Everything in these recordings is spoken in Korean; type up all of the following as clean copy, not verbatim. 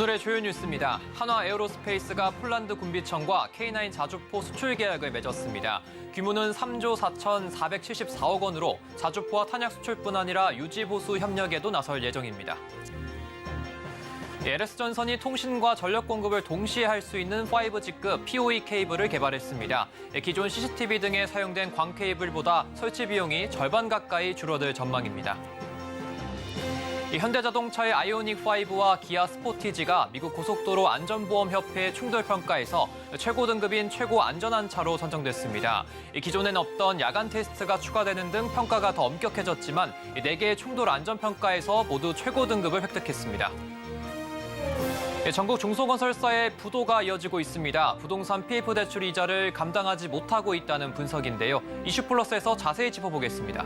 오늘의 주요 뉴스입니다. 한화 에어로스페이스가 폴란드 군비청과 K9 자주포 수출 계약을 맺었습니다. 규모는 3조 4,474억 원으로 자주포와 탄약 수출뿐 아니라 유지 보수 협력에도 나설 예정입니다. LS전선이 통신과 전력 공급을 동시에 할 수 있는 5G급 PoE 케이블을 개발했습니다. 기존 CCTV 등에 사용된 광 케이블보다 설치 비용이 절반 가까이 줄어들 전망입니다. 현대자동차의 아이오닉5와 기아 스포티지가 미국 고속도로 안전보험협회 충돌평가에서 최고 등급인 최고 안전한 차로 선정됐습니다. 기존엔 없던 야간 테스트가 추가되는 등 평가가 더 엄격해졌지만 4개의 충돌 안전평가에서 모두 최고 등급을 획득했습니다. 전국 중소건설사의 부도가 이어지고 있습니다. 부동산 PF 대출 이자를 감당하지 못하고 있다는 분석인데요. 이슈플러스에서 자세히 짚어보겠습니다.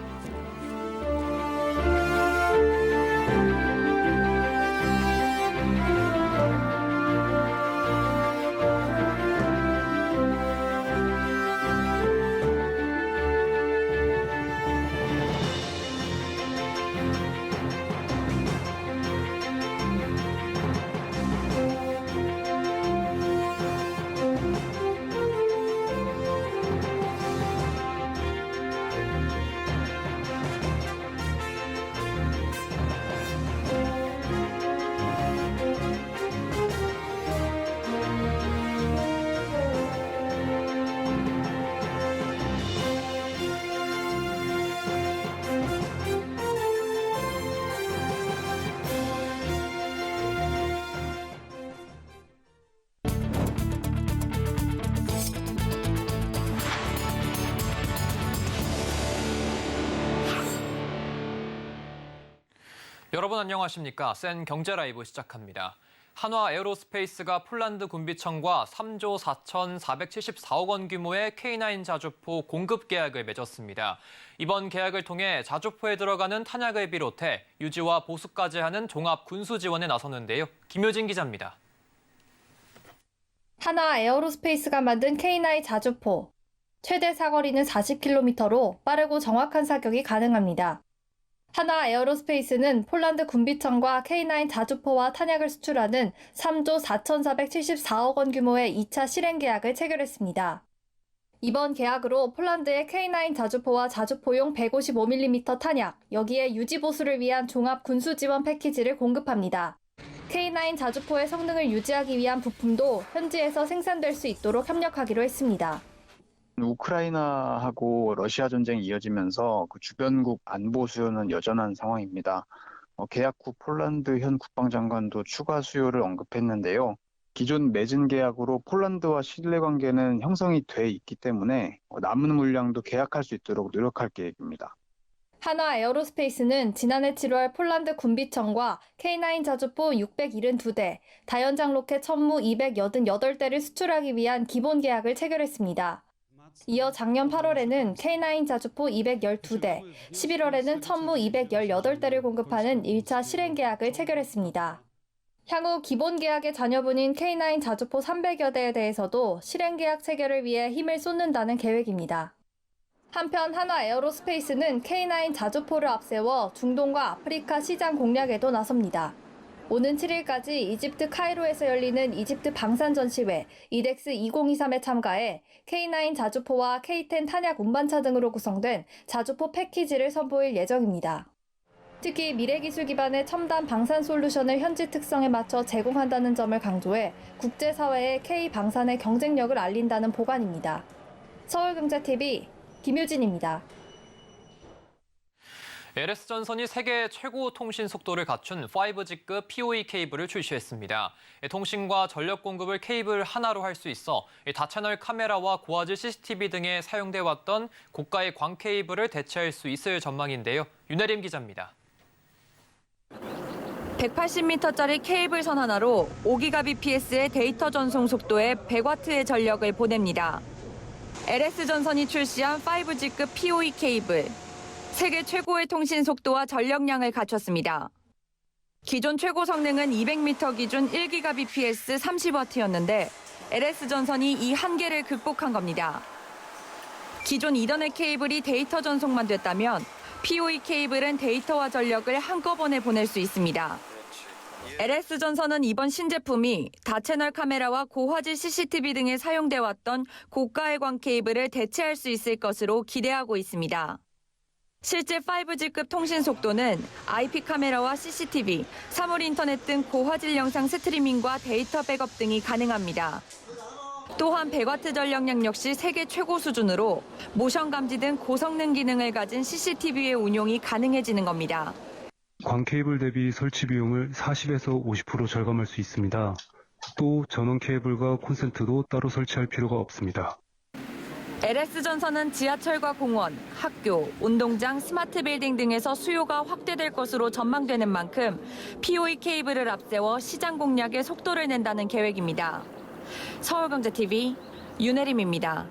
여러분 안녕하십니까? 센 경제라이브 시작합니다. 한화 에어로스페이스가 폴란드 군비청과 3조 4,474억 원 규모의 K9 자주포 공급 계약을 맺었습니다. 이번 계약을 통해 자주포에 들어가는 탄약을 비롯해 유지와 보수까지 하는 종합 군수 지원에 나섰는데요. 김효진 기자입니다. 한화 에어로스페이스가 만든 K9 자주포. 최대 사거리는 40km로 빠르고 정확한 사격이 가능합니다. 한화 에어로스페이스는 폴란드 군비청과 K9 자주포와 탄약을 수출하는 3조 4,474억 원 규모의 2차 실행 계약을 체결했습니다. 이번 계약으로 폴란드의 K9 자주포와 자주포용 155mm 탄약, 여기에 유지 보수를 위한 종합 군수 지원 패키지를 공급합니다. K9 자주포의 성능을 유지하기 위한 부품도 현지에서 생산될 수 있도록 협력하기로 했습니다. 우크라이나하고 러시아 전쟁이 이어지면서 그 주변국 안보 수요는 여전한 상황입니다. 계약 후 폴란드 현 국방장관도 추가 수요를 언급했는데요. 기존 맺은 계약으로 폴란드와 신뢰 관계는 형성이 돼 있기 때문에 남은 물량도 계약할 수 있도록 노력할 계획입니다. 한화 에어로스페이스는 지난해 7월 폴란드 군비청과 K9 자주포 672대, 다연장 로켓 천무 288대를 수출하기 위한 기본 계약을 체결했습니다. 이어 작년 8월에는 K9 자주포 212대, 11월에는 천무 218대를 공급하는 1차 실행 계약을 체결했습니다. 향후 기본 계약의 자녀분인 K9 자주포 300여 대에 대해서도 실행 계약 체결을 위해 힘을 쏟는다는 계획입니다. 한편 한화 에어로스페이스는 K9 자주포를 앞세워 중동과 아프리카 시장 공략에도 나섭니다. 오는 7일까지 이집트 카이로에서 열리는 이집트 방산 전시회 이덱스 2023에 참가해 K9 자주포와 K10 탄약 운반차 등으로 구성된 자주포 패키지를 선보일 예정입니다. 특히 미래기술 기반의 첨단 방산 솔루션을 현지 특성에 맞춰 제공한다는 점을 강조해 국제사회에 K방산의 경쟁력을 알린다는 보관입니다. 서울경제TV 김효진입니다. LS전선이 세계 최고 통신 속도를 갖춘 5G급 PoE 케이블을 출시했습니다. 통신과 전력 공급을 케이블 하나로 할 수 있어 다채널 카메라와 고화질 CCTV 등에 사용돼 왔던 고가의 광 케이블을 대체할 수 있을 전망인데요. 윤혜림 기자입니다. 180m짜리 케이블선 하나로 5GBps의 데이터 전송 속도에 100W의 전력을 보냅니다. LS전선이 출시한 5G급 PoE 케이블. 세계 최고의 통신 속도와 전력량을 갖췄습니다. 기존 최고 성능은 200m 기준 1GBps 30W였는데 LS전선이 이 한계를 극복한 겁니다. 기존 이더넷 케이블이 데이터 전송만 됐다면 PoE 케이블은 데이터와 전력을 한꺼번에 보낼 수 있습니다. LS전선은 이번 신제품이 다채널 카메라와 고화질 CCTV 등에 사용돼 왔던 고가의 광 케이블을 대체할 수 있을 것으로 기대하고 있습니다. 실제 5G급 통신 속도는 IP 카메라와 CCTV, 사물 인터넷 등 고화질 영상 스트리밍과 데이터 백업 등이 가능합니다. 또한 100W 전력량 역시 세계 최고 수준으로 모션 감지 등 고성능 기능을 가진 CCTV의 운용이 가능해지는 겁니다. 광 케이블 대비 설치 비용을 40에서 50% 절감할 수 있습니다. 또 전원 케이블과 콘센트도 따로 설치할 필요가 없습니다. LS전선은 지하철과 공원, 학교, 운동장, 스마트 빌딩 등에서 수요가 확대될 것으로 전망되는 만큼 POE 케이블을 앞세워 시장 공략에 속도를 낸다는 계획입니다. 서울경제TV 윤혜림입니다.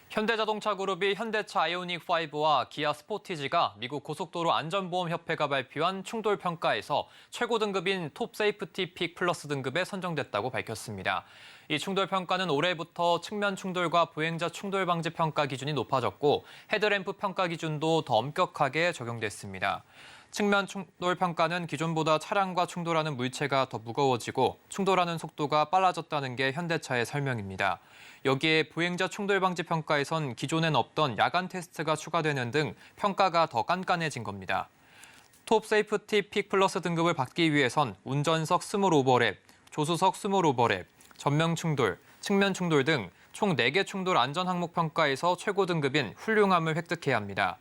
현대자동차 그룹이 현대차 아이오닉5와 기아 스포티지가 미국 고속도로 안전보험협회가 발표한 충돌 평가에서 최고 등급인 톱 세이프티 픽 플러스 등급에 선정됐다고 밝혔습니다. 이 충돌 평가는 올해부터 측면 충돌과 보행자 충돌 방지 평가 기준이 높아졌고 헤드램프 평가 기준도 더 엄격하게 적용됐습니다. 측면 충돌 평가는 기존보다 차량과 충돌하는 물체가 더 무거워지고 충돌하는 속도가 빨라졌다는 게 현대차의 설명입니다. 여기에 보행자 충돌 방지 평가에선 기존엔 없던 야간 테스트가 추가되는 등 평가가 더 깐깐해진 겁니다. 톱 세이프티 픽 플러스 등급을 받기 위해선 운전석 스몰 오버랩, 조수석 스몰 오버랩, 전면 충돌, 측면 충돌 등 총 4개 충돌 안전 항목 평가에서 최고 등급인 훌륭함을 획득해야 합니다.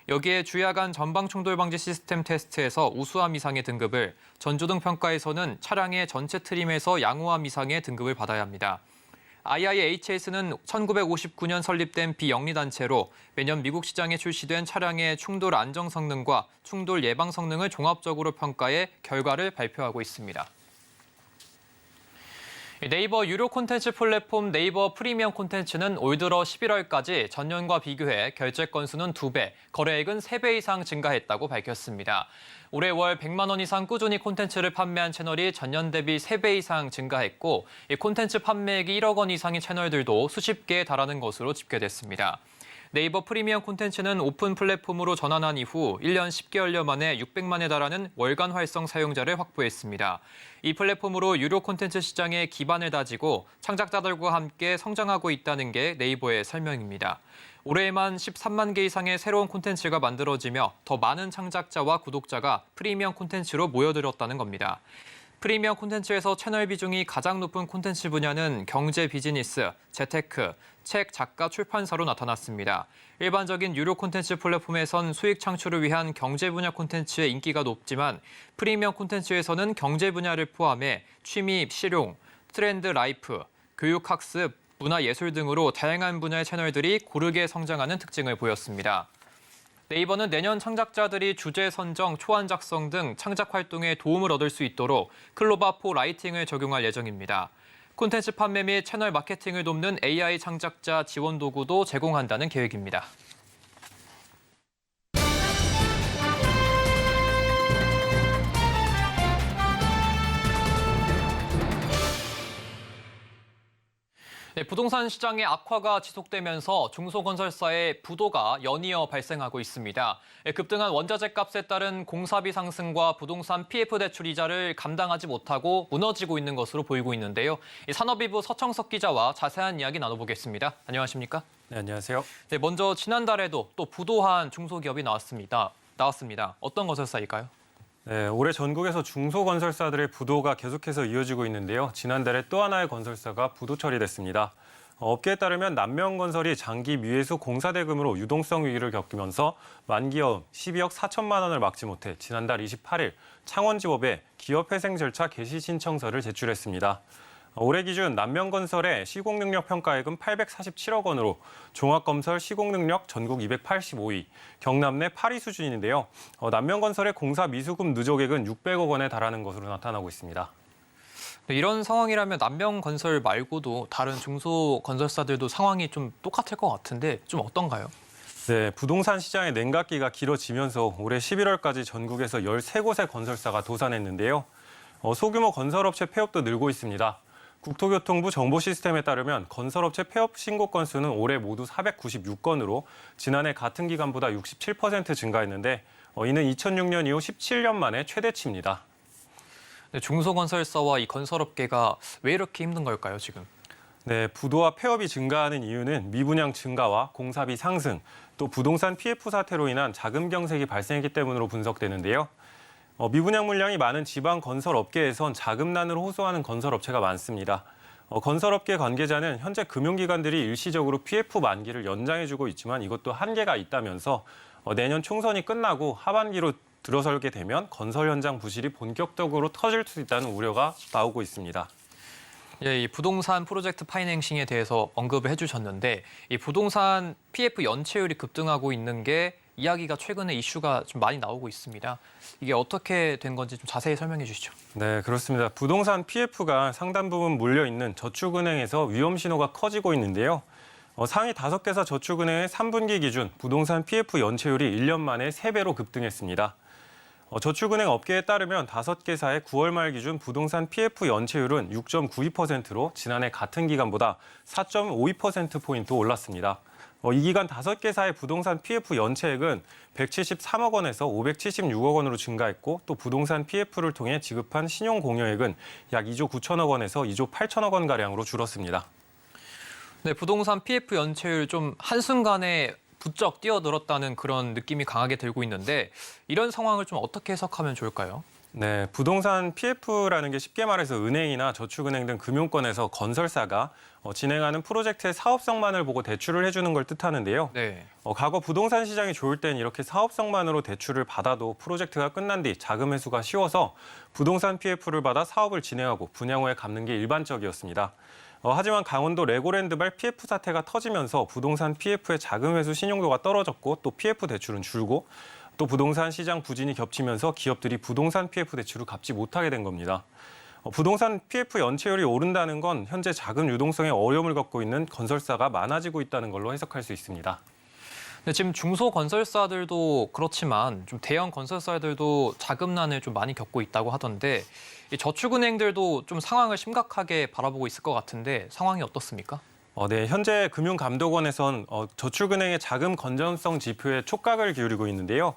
여기에 주야간 전방 충돌 방지 시스템 테스트에서 우수함 이상의 등급을, 전조등 평가에서는 차량의 전체 트림에서 양호함 이상의 등급을 받아야 합니다. IIHS는 1959년 설립된 비영리단체로 매년 미국 시장에 출시된 차량의 충돌 안정 성능과 충돌 예방 성능을 종합적으로 평가해 결과를 발표하고 있습니다. 네이버 유료 콘텐츠 플랫폼 네이버 프리미엄 콘텐츠는 올 들어 11월까지 전년과 비교해 결제 건수는 2배, 거래액은 3배 이상 증가했다고 밝혔습니다. 올해 월 100만 원 이상 꾸준히 콘텐츠를 판매한 채널이 전년 대비 3배 이상 증가했고, 이 콘텐츠 판매액이 1억 원 이상의 채널들도 수십 개에 달하는 것으로 집계됐습니다. 네이버 프리미엄 콘텐츠는 오픈 플랫폼으로 전환한 이후 1년 10개월여 만에 600만에 달하는 월간 활성 사용자를 확보했습니다. 이 플랫폼으로 유료 콘텐츠 시장의 기반을 다지고 창작자들과 함께 성장하고 있다는 게 네이버의 설명입니다. 올해에만 13만 개 이상의 새로운 콘텐츠가 만들어지며 더 많은 창작자와 구독자가 프리미엄 콘텐츠로 모여들었다는 겁니다. 프리미엄 콘텐츠에서 채널 비중이 가장 높은 콘텐츠 분야는 경제 비즈니스, 재테크, 책, 작가, 출판사로 나타났습니다. 일반적인 유료 콘텐츠 플랫폼에선 수익 창출을 위한 경제 분야 콘텐츠의 인기가 높지만 프리미엄 콘텐츠에서는 경제 분야를 포함해 취미, 실용, 트렌드, 라이프, 교육, 학습, 문화, 예술 등으로 다양한 분야의 채널들이 고르게 성장하는 특징을 보였습니다. 네이버는 내년 창작자들이 주제 선정, 초안 작성 등 창작 활동에 도움을 얻을 수 있도록 클로바4 라이팅을 적용할 예정입니다. 콘텐츠 판매 및 채널 마케팅을 돕는 AI 창작자 지원 도구도 제공한다는 계획입니다. 네, 부동산 시장의 악화가 지속되면서 중소건설사의 부도가 연이어 발생하고 있습니다. 급등한 원자재 값에 따른 공사비 상승과 부동산 PF 대출 이자를 감당하지 못하고 무너지고 있는 것으로 보이고 있는데요. 산업이부 서청석 기자와 자세한 이야기 나눠보겠습니다. 안녕하십니까? 네, 안녕하세요. 네, 먼저 지난달에도 또 부도한 중소기업이 나왔습니다. 어떤 건설사일까요? 네, 올해 전국에서 중소건설사들의 부도가 계속해서 이어지고 있는데요. 지난달에 또 하나의 건설사가 부도 처리됐습니다. 업계에 따르면 남명건설이 장기 미회수 공사대금으로 유동성 위기를 겪으면서 만기업 12억 4천만 원을 막지 못해 지난달 28일 창원지법에 기업회생 절차 개시 신청서를 제출했습니다. 올해 기준 남명건설의 시공능력 평가액은 847억 원으로 종합건설 시공능력 전국 285위, 경남 내 8위 수준인데요. 남명건설의 공사 미수금 누적액은 600억 원에 달하는 것으로 나타나고 있습니다. 네, 이런 상황이라면 남명건설 말고도 다른 중소건설사들도 상황이 좀 똑같을 것 같은데 좀 어떤가요? 네, 부동산 시장의 냉각기가 길어지면서 올해 11월까지 전국에서 13곳의 건설사가 도산했는데요. 소규모 건설업체 폐업도 늘고 있습니다. 국토교통부 정보시스템에 따르면 건설업체 폐업 신고 건수는 올해 모두 496건으로 지난해 같은 기간보다 67% 증가했는데 이는 2006년 이후 17년 만에 최대치입니다. 네, 중소건설사와 이 건설업계가 왜 이렇게 힘든 걸까요, 지금? 네, 부도와 폐업이 증가하는 이유는 미분양 증가와 공사비 상승, 또 부동산 PF 사태로 인한 자금 경색이 발생했기 때문으로 분석되는데요. 미분양 물량이 많은 지방 건설업계에선 자금난을 호소하는 건설업체가 많습니다. 건설업계 관계자는 현재 금융기관들이 일시적으로 PF 만기를 연장해주고 있지만 이것도 한계가 있다면서 내년 총선이 끝나고 하반기로 들어설게 되면 건설 현장 부실이 본격적으로 터질 수 있다는 우려가 나오고 있습니다. 예, 이 부동산 프로젝트 파이낸싱에 대해서 언급을 해주셨는데 이 부동산 PF 연체율이 급등하고 있는 게 이야기가 최근에 이슈가 좀 많이 나오고 있습니다. 이게 어떻게 된 건지 좀 자세히 설명해 주시죠. 네, 그렇습니다. 부동산 PF가 상당 부분 몰려있는 저축은행에서 위험 신호가 커지고 있는데요. 상위 5개사 저축은행의 3분기 기준 부동산 PF 연체율이 1년 만에 3배로 급등했습니다. 저축은행 업계에 따르면 5개사의 9월 말 기준 부동산 PF 연체율은 6.92%로 지난해 같은 기간보다 4.52%포인트 올랐습니다. 이 기간 5개사의 부동산 PF 연체액은 173억 원에서 576억 원으로 증가했고 또 부동산 PF를 통해 지급한 신용 공여액은 약 2조 9천억 원에서 2조 8천억 원가량으로 줄었습니다. 네, 부동산 PF 연체율 좀 한순간에 부쩍 뛰어들었다는 그런 느낌이 강하게 들고 있는데 이런 상황을 좀 어떻게 해석하면 좋을까요? 네, 부동산 PF라는 게 쉽게 말해서 은행이나 저축은행 등 금융권에서 건설사가 진행하는 프로젝트의 사업성만을 보고 대출을 해주는 걸 뜻하는데요. 네. 과거 부동산 시장이 좋을 땐 이렇게 사업성만으로 대출을 받아도 프로젝트가 끝난 뒤 자금 회수가 쉬워서 부동산 PF를 받아 사업을 진행하고 분양 후에 갚는 게 일반적이었습니다. 하지만 강원도 레고랜드발 PF 사태가 터지면서 부동산 PF의 자금 회수 신용도가 떨어졌고 또 PF 대출은 줄고 또 부동산 시장 부진이 겹치면서 기업들이 부동산 PF 대출을 갚지 못하게 된 겁니다. 부동산 PF 연체율이 오른다는 건 현재 자금 유동성에 어려움을 겪고 있는 건설사가 많아지고 있다는 걸로 해석할 수 있습니다. 네, 지금 중소건설사들도 그렇지만 좀 대형 건설사들도 자금난을 좀 많이 겪고 있다고 하던데 이 저축은행들도 좀 상황을 심각하게 바라보고 있을 것 같은데 상황이 어떻습니까? 네, 현재 금융감독원에선 저축은행의 자금 건전성 지표에 촉각을 기울이고 있는데요.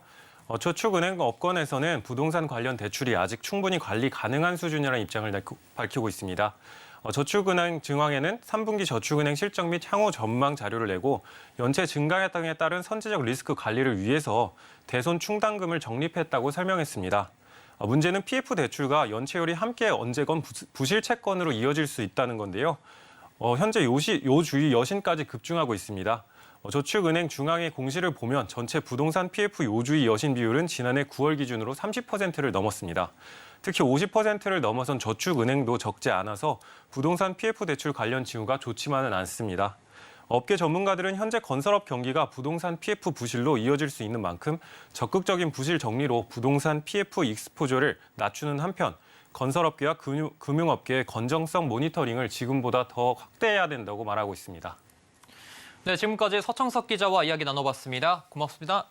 저축은행 업권에서는 부동산 관련 대출이 아직 충분히 관리 가능한 수준이라는 입장을 밝히고 있습니다. 저축은행 증황에는 3분기 저축은행 실적 및 향후 전망 자료를 내고 연체 증가 등에 따른 선제적 리스크 관리를 위해서 대손 충당금을 적립했다고 설명했습니다. 문제는 PF 대출과 연체율이 함께 언제건 부실 채권으로 이어질 수 있다는 건데요. 현재 요 주의 여신까지 급증하고 있습니다. 저축은행 중앙의 공시를 보면 전체 부동산 PF 요주의 여신 비율은 지난해 9월 기준으로 30%를 넘었습니다. 특히 50%를 넘어선 저축은행도 적지 않아서 부동산 PF 대출 관련 징후가 좋지만은 않습니다. 업계 전문가들은 현재 건설업 경기가 부동산 PF 부실로 이어질 수 있는 만큼 적극적인 부실 정리로 부동산 PF 익스포저를 낮추는 한편 건설업계와 금융업계의 건정성 모니터링을 지금보다 더 확대해야 된다고 말하고 있습니다. 네, 지금까지 서청석 기자와 이야기 나눠봤습니다. 고맙습니다.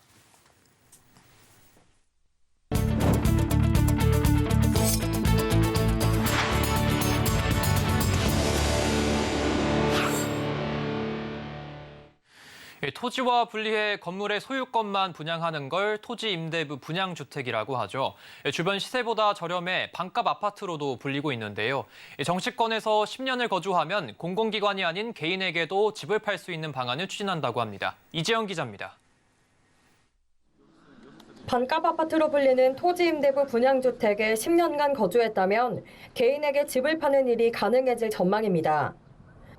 토지와 분리해 건물의 소유권만 분양하는 걸 토지임대부 분양주택이라고 하죠. 주변 시세보다 저렴해 반값 아파트로도 불리고 있는데요. 정치권에서 10년을 거주하면 공공기관이 아닌 개인에게도 집을 팔 수 있는 방안을 추진한다고 합니다. 이재영 기자입니다. 반값 아파트로 불리는 토지임대부 분양주택에 10년간 거주했다면 개인에게 집을 파는 일이 가능해질 전망입니다.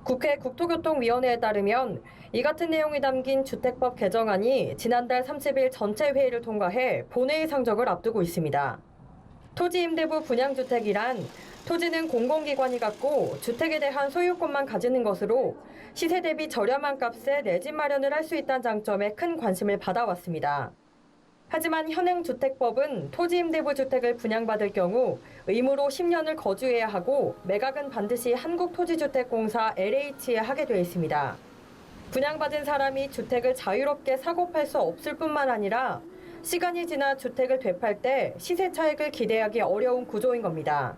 국회 국토교통위원회에 따르면 이 같은 내용이 담긴 주택법 개정안이 지난달 30일 전체 회의를 통과해 본회의 상정을 앞두고 있습니다. 토지임대부 분양주택이란 토지는 공공기관이 갖고 주택에 대한 소유권만 가지는 것으로 시세 대비 저렴한 값에 내 집 마련을 할 수 있다는 장점에 큰 관심을 받아왔습니다. 하지만 현행 주택법은 토지임대부 주택을 분양받을 경우 의무로 10년을 거주해야 하고 매각은 반드시 한국토지주택공사 LH에 하게 돼 있습니다. 분양받은 사람이 주택을 자유롭게 사고 팔 수 없을 뿐만 아니라 시간이 지나 주택을 되팔 때 시세 차익을 기대하기 어려운 구조인 겁니다.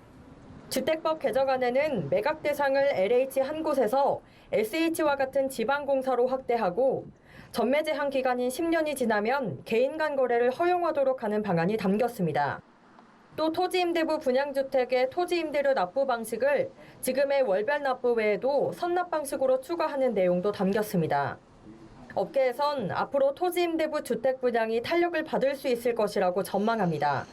주택법 개정안에는 매각 대상을 LH 한 곳에서 SH와 같은 지방공사로 확대하고 전매 제한 기간인 10년이 지나면 개인 간 거래를 허용하도록 하는 방안이 담겼습니다. 또 토지임대부 분양주택의 토지임대료 납부 방식을 지금의 월별 납부 외에도 선납 방식으로 추가하는 내용도 담겼습니다. 업계에선 앞으로 토지임대부 주택 분양이 탄력을 받을 수 있을 것이라고 전망합니다.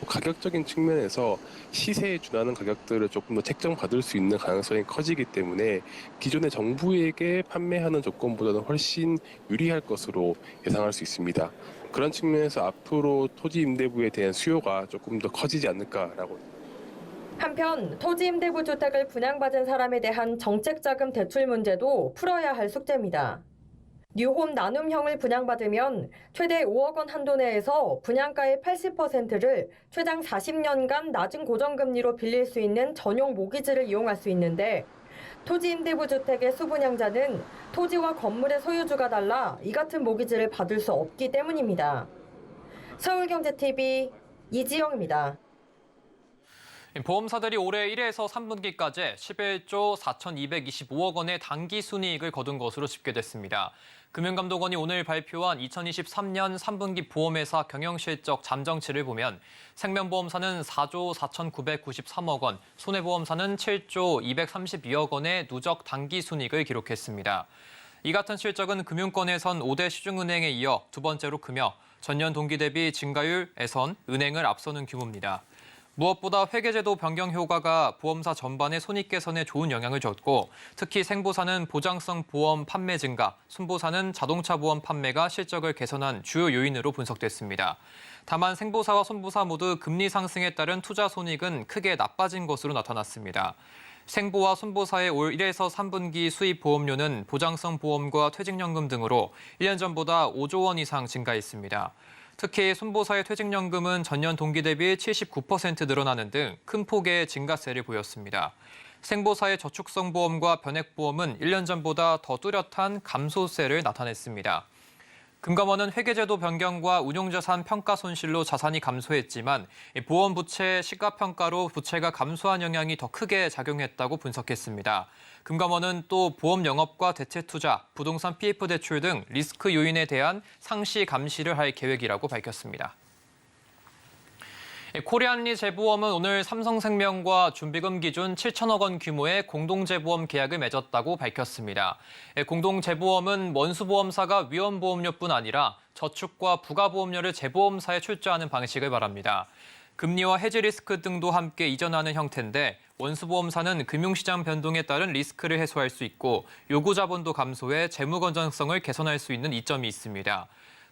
가격적인 측면에서 시세에 준하는 가격들을 조금 더 책정받을 수 있는 가능성이 커지기 때문에 기존의 정부에게 판매하는 조건보다는 훨씬 유리할 것으로 예상할 수 있습니다. 그런 측면에서 앞으로 토지 임대부에 대한 수요가 조금 더 커지지 않을까라고. 한편 토지임대부 주택을 분양받은 사람에 대한 정책자금 대출 문제도 풀어야 할 숙제입니다. 뉴홈 나눔형을 분양받으면 최대 5억 원 한도 내에서 분양가의 80%를 최장 40년간 낮은 고정금리로 빌릴 수 있는 전용 모기지를 이용할 수 있는데 토지임대부 주택의 수분양자는 토지와 건물의 소유주가 달라 이 같은 모기지를 받을 수 없기 때문입니다. 서울경제TV 이지영입니다. 보험사들이 올해 1에서 3분기까지 11조 4,225억 원의 단기 순이익을 거둔 것으로 집계됐습니다. 금융감독원이 오늘 발표한 2023년 3분기 보험회사 경영실적 잠정치를 보면 생명보험사는 4조 4,993억 원, 손해보험사는 7조 232억 원의 누적 단기 순이익을 기록했습니다. 이 같은 실적은 금융권에선 5대 시중은행에 이어 두 번째로 크며 전년 동기 대비 증가율에선 은행을 앞서는 규모입니다. 무엇보다 회계제도 변경 효과가 보험사 전반의 손익 개선에 좋은 영향을 줬고 특히 생보사는 보장성 보험 판매 증가, 순보사는 자동차 보험 판매가 실적을 개선한 주요 요인으로 분석됐습니다. 다만 생보사와 손보사 모두 금리 상승에 따른 투자 손익은 크게 나빠진 것으로 나타났습니다. 생보와 손보사의 올 1에서 3분기 수입 보험료는 보장성 보험과 퇴직연금 등으로 1년 전보다 5조 원 이상 증가했습니다. 특히 손보사의 퇴직연금은 전년 동기 대비 79% 늘어나는 등 큰 폭의 증가세를 보였습니다. 생보사의 저축성 보험과 변액보험은 1년 전보다 더 뚜렷한 감소세를 나타냈습니다. 금감원은 회계제도 변경과 운용자산 평가 손실로 자산이 감소했지만 보험 부채 시가평가로 부채가 감소한 영향이 더 크게 작용했다고 분석했습니다. 금감원은 또 보험 영업과 대체 투자, 부동산 PF 대출 등 리스크 요인에 대한 상시 감시를 할 계획이라고 밝혔습니다. 코리안리 재보험은 오늘 삼성생명과 준비금 기준 7천억 원 규모의 공동재보험 계약을 맺었다고 밝혔습니다. 공동재보험은 원수보험사가 위험보험료뿐 아니라 저축과 부가보험료를 재보험사에 출자하는 방식을 말합니다. 금리와 해지 리스크 등도 함께 이전하는 형태인데 원수보험사는 금융시장 변동에 따른 리스크를 해소할 수 있고 요구자본도 감소해 재무 건전성을 개선할 수 있는 이점이 있습니다.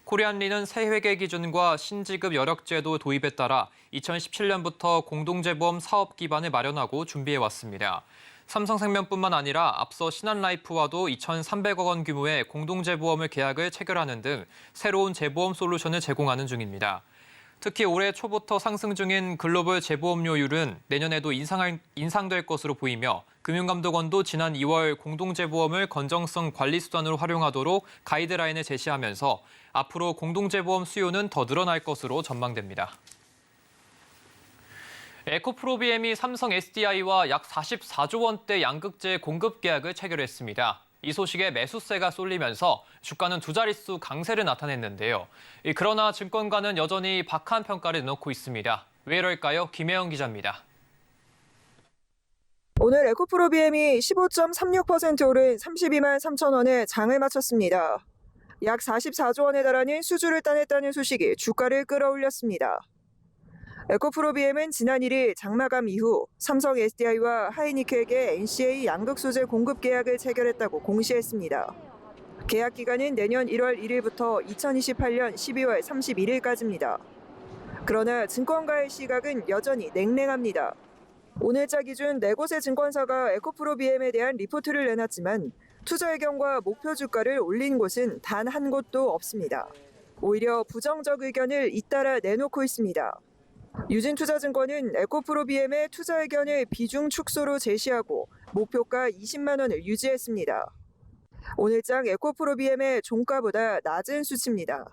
코리안리는 새 회계 기준과 신지급 여력제도 도입에 따라 2017년부터 공동재보험 사업 기반을 마련하고 준비해왔습니다. 삼성생명뿐만 아니라 앞서 신한라이프와도 2,300억 원 규모의 공동재보험을 계약을 체결하는 등 새로운 재보험 솔루션을 제공하는 중입니다. 특히 올해 초부터 상승 중인 글로벌 재보험료율은 내년에도 인상될 것으로 보이며 금융감독원도 지난 2월 공동재보험을 건정성 관리 수단으로 활용하도록 가이드라인을 제시하면서 앞으로 공동재보험 수요는 더 늘어날 것으로 전망됩니다. 에코프로비엠이 삼성 SDI와 약 44조 원대 양극재 공급 계약을 체결했습니다. 이 소식에 매수세가 쏠리면서 주가는 두 자릿수 강세를 나타냈는데요. 그러나 증권가는 여전히 박한 평가를 내놓고 있습니다. 왜 이럴까요? 김혜영 기자입니다. 오늘 에코프로비엠이 15.36% 오른 32만 3천 원에 장을 마쳤습니다. 약 44조 원에 달하는 수주를 따냈다는 소식이 주가를 끌어올렸습니다. 에코프로비엠은 지난 1일 장마감 이후 삼성 SDI와 하이니크에게 NCA 양극 소재 공급 계약을 체결했다고 공시했습니다. 계약 기간은 내년 1월 1일부터 2028년 12월 31일까지입니다. 그러나 증권가의 시각은 여전히 냉랭합니다. 오늘자 기준 4곳의 증권사가 에코프로비엠에 대한 리포트를 내놨지만 투자 의견과 목표 주가를 올린 곳은 단 한 곳도 없습니다. 오히려 부정적 의견을 잇따라 내놓고 있습니다. 유진투자증권은 에코프로비엠의 투자 의견을 비중 축소로 제시하고 목표가 20만 원을 유지했습니다. 오늘장 에코프로비엠의 종가보다 낮은 수치입니다.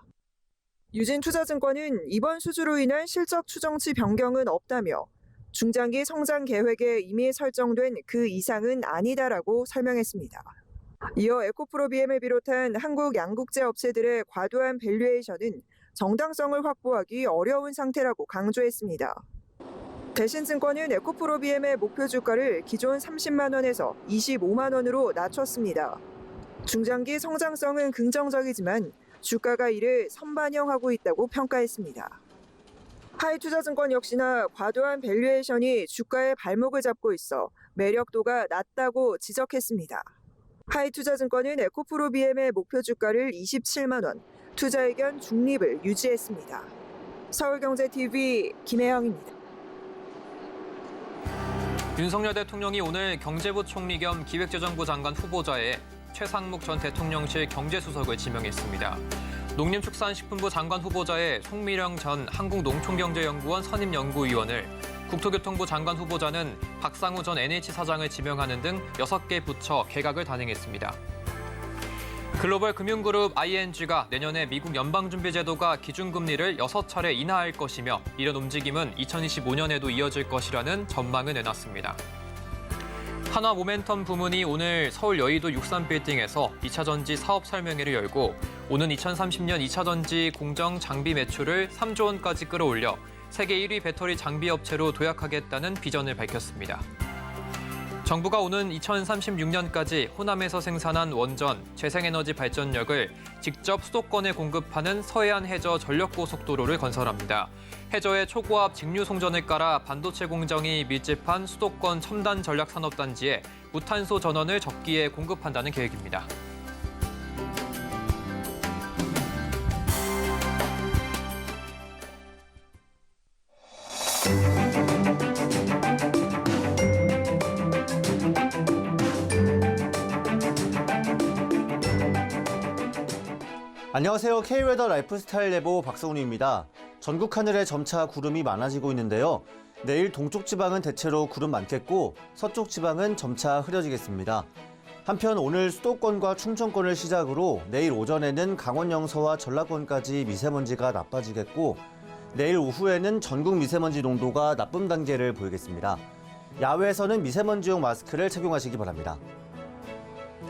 유진투자증권은 이번 수주로 인한 실적 추정치 변경은 없다며 중장기 성장 계획에 이미 설정된 그 이상은 아니다라고 설명했습니다. 이어 에코프로 BM을 비롯한 한국 양국제 업체들의 과도한 밸류에이션은 정당성을 확보하기 어려운 상태라고 강조했습니다. 대신증권은 에코프로 BM의 목표 주가를 기존 30만 원에서 25만 원으로 낮췄습니다. 중장기 성장성은 긍정적이지만 주가가 이를 선반영하고 있다고 평가했습니다. 하이투자증권 역시나 과도한 밸류에이션이 주가의 발목을 잡고 있어 매력도가 낮다고 지적했습니다. 하이투자증권은 에코프로 BM의 목표 주가를 27만 원, 투자 의견 중립을 유지했습니다. 서울경제TV 김혜영입니다. 윤석열 대통령이 오늘 경제부 총리 겸 기획재정부 장관 후보자에 최상목 전 대통령실 경제수석을 지명했습니다. 농림축산식품부 장관 후보자에 송미령 전 한국농촌경제연구원 선임연구위원을, 국토교통부 장관 후보자는 박상우 전 NH사장을 지명하는 등 6개 부처 개각을 단행했습니다. 글로벌 금융그룹 ING가 내년에 미국 연방준비제도가 기준금리를 6차례 인하할 것이며 이런 움직임은 2025년에도 이어질 것이라는 전망을 내놨습니다. 한화 모멘텀 부문이 오늘 서울 여의도 63빌딩에서 2차전지 사업 설명회를 열고 오는 2030년 2차전지 공정 장비 매출을 3조 원까지 끌어올려 세계 1위 배터리 장비 업체로 도약하겠다는 비전을 밝혔습니다. 정부가 오는 2036년까지 호남에서 생산한 원전, 재생에너지 발전력을 직접 수도권에 공급하는 서해안 해저 전력고속도로를 건설합니다. 해저에 초고압 직류 송전을 깔아 반도체 공정이 밀집한 수도권 첨단 전략산업단지에 무탄소 전원을 적기에 공급한다는 계획입니다. 안녕하세요. K웨더 라이프스타일 예보 박성훈입니다. 전국 하늘에 점차 구름이 많아지고 있는데요. 내일 동쪽 지방은 대체로 구름 많겠고 서쪽 지방은 점차 흐려지겠습니다. 한편 오늘 수도권과 충청권을 시작으로 내일 오전에는 강원 영서와 전라권까지 미세먼지가 나빠지겠고 내일 오후에는 전국 미세먼지 농도가 나쁨 단계를 보이겠습니다. 야외에서는 미세먼지용 마스크를 착용하시기 바랍니다.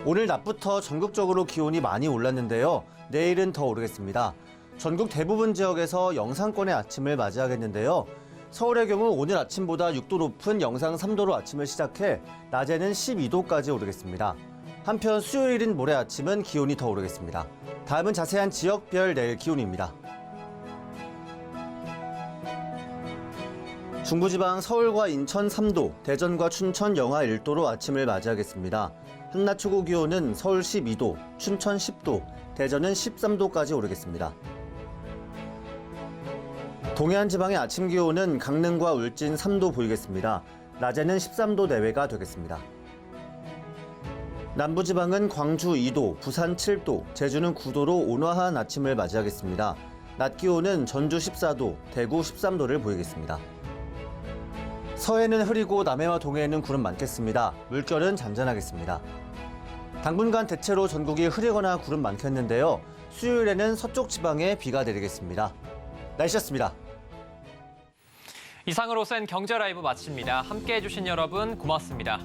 오늘 낮부터 전국적으로 기온이 많이 올랐는데요. 내일은 더 오르겠습니다. 전국 대부분 지역에서 영상권의 아침을 맞이하겠는데요. 서울의 경우 오늘 아침보다 6도 높은 영상 3도로 아침을 시작해 낮에는 12도까지 오르겠습니다. 한편 수요일인 모레 아침은 기온이 더 오르겠습니다. 다음은 자세한 지역별 내일 기온입니다. 중부지방 서울과 인천 3도, 대전과 춘천 영하 1도로 아침을 맞이하겠습니다. 한낮 최고 기온은 서울 12도, 춘천 10도, 대전은 13도까지 오르겠습니다. 동해안 지방의 아침 기온은 강릉과 울진 3도 보이겠습니다. 낮에는 13도 내외가 되겠습니다. 남부지방은 광주 2도, 부산 7도, 제주는 9도로 온화한 아침을 맞이하겠습니다. 낮 기온은 전주 14도, 대구 13도를 보이겠습니다. 서해는 흐리고 남해와 동해에는 구름 많겠습니다. 물결은 잔잔하겠습니다. 당분간 대체로 전국이 흐리거나 구름 많겠는데요. 수요일에는 서쪽 지방에 비가 내리겠습니다. 날씨였습니다. 이상으로 센 경제 라이브 마칩니다. 함께해 주신 여러분 고맙습니다.